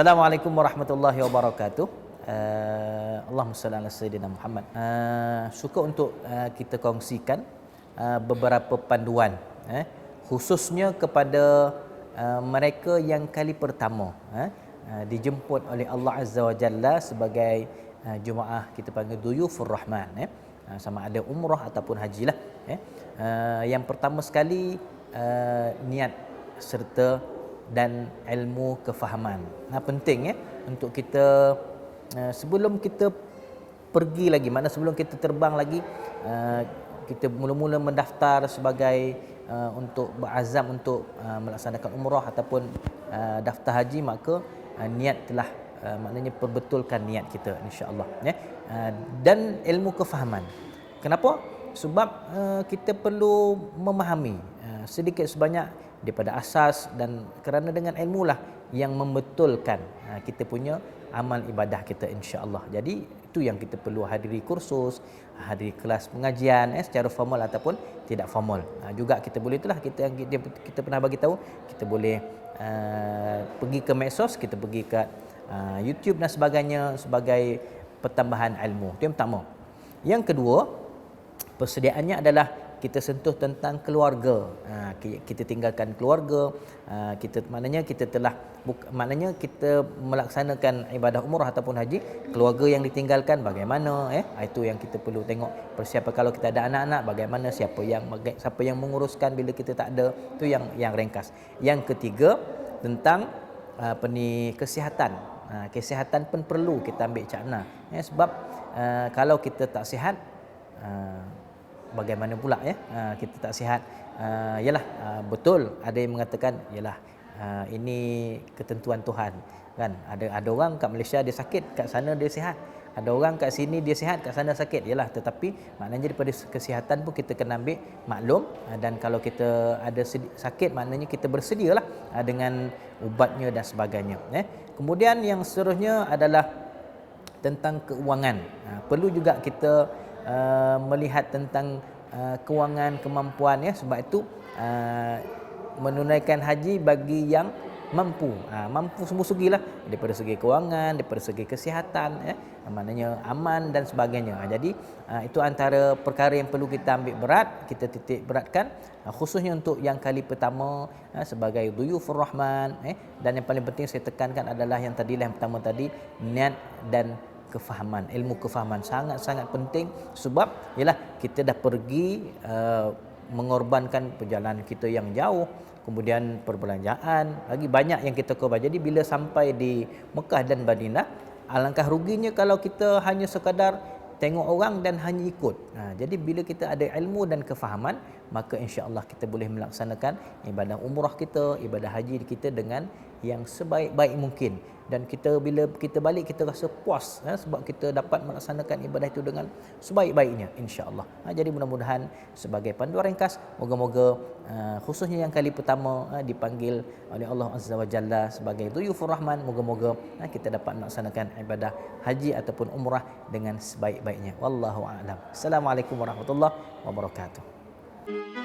Assalamualaikum warahmatullahi wabarakatuh. Allahumma salli ala sayyidina Muhammad. Suka untuk kita kongsikan beberapa panduan khususnya kepada mereka yang kali pertama dijemput oleh Allah Azza wa Jalla sebagai jemaah, kita panggil duyufur rahman, sama ada umrah ataupun haji lah. Yang pertama sekali niat serta dan ilmu kefahaman. Penting untuk kita sebelum kita pergi lagi, mana sebelum kita terbang lagi, kita mula-mula mendaftar sebagai untuk berazam untuk melaksanakan umrah ataupun daftar haji, maka niat telah maknanya perbetulkan niat kita, insya-Allah dan ilmu kefahaman. Kenapa? Sebab kita perlu memahami sedikit sebanyak daripada asas, dan kerana dengan ilmu lah yang membetulkan kita punya amal ibadah kita, insya-Allah. Jadi itu yang kita perlu hadiri kursus, hadiri kelas pengajian secara formal ataupun tidak formal. Juga kita boleh itulah kita pernah bagi tahu, kita boleh pergi ke medsos, kita pergi ke YouTube dan sebagainya sebagai pertambahan ilmu. Itu yang pertama. Yang kedua, persediaannya adalah kita sentuh tentang keluarga. Kita tinggalkan keluarga, maknanya kita telah maknanya kita melaksanakan ibadah umrah ataupun haji, keluarga yang ditinggalkan bagaimana, itu yang kita perlu tengok. Persiapan kalau kita ada anak-anak, bagaimana, siapa yang menguruskan bila kita tak ada. Itu yang ringkas. Yang ketiga, tentang kesihatan. Kesihatan pun perlu kita ambil cakna, sebab kalau kita tak sihat, bagaimana pula kita tak sihat. Betul ada yang mengatakan ini ketentuan Tuhan, kan. Ada orang kat Malaysia dia sakit, kat sana dia sihat. Ada orang kat sini dia sihat, kat sana sakit. Tetapi maknanya daripada kesihatan pun kita kena ambil maklum, dan kalau kita ada sakit, maknanya kita bersedialah dengan ubatnya dan sebagainya. Kemudian yang seterusnya adalah tentang keuangan. Perlu juga kita melihat tentang kewangan, kemampuan, sebab itu menunaikan haji bagi yang mampu semua segilah, daripada segi kewangan, daripada segi kesihatan, maknanya aman dan sebagainya. Jadi itu antara perkara yang perlu kita ambil berat, kita titik beratkan, khususnya untuk yang kali pertama sebagai duyufur rahman. Dan yang paling penting saya tekankan adalah yang pertama tadi, niat dan kefahaman. Ilmu kefahaman sangat-sangat penting, sebab kita dah pergi mengorbankan perjalanan kita yang jauh, kemudian perbelanjaan, lagi banyak yang kita korban. Jadi bila sampai di Mekah dan Madinah, alangkah ruginya kalau kita hanya sekadar tengok orang dan hanya ikut. Jadi bila kita ada ilmu dan kefahaman, maka insya-Allah kita boleh melaksanakan ibadah umrah kita, ibadah haji kita dengan yang sebaik-baik mungkin. Dan bila kita balik, kita rasa puas, sebab kita dapat melaksanakan ibadah itu dengan sebaik-baiknya, insya-Allah. Jadi mudah-mudahan sebagai panduan ringkas, moga-moga khususnya yang kali pertama dipanggil oleh Allah Azza wa Jalla sebagai duyufur rahman, moga-moga kita dapat melaksanakan ibadah haji ataupun umrah dengan sebaik-baiknya. Wallahu a'lam. Assalamualaikum warahmatullahi wabarakatuh.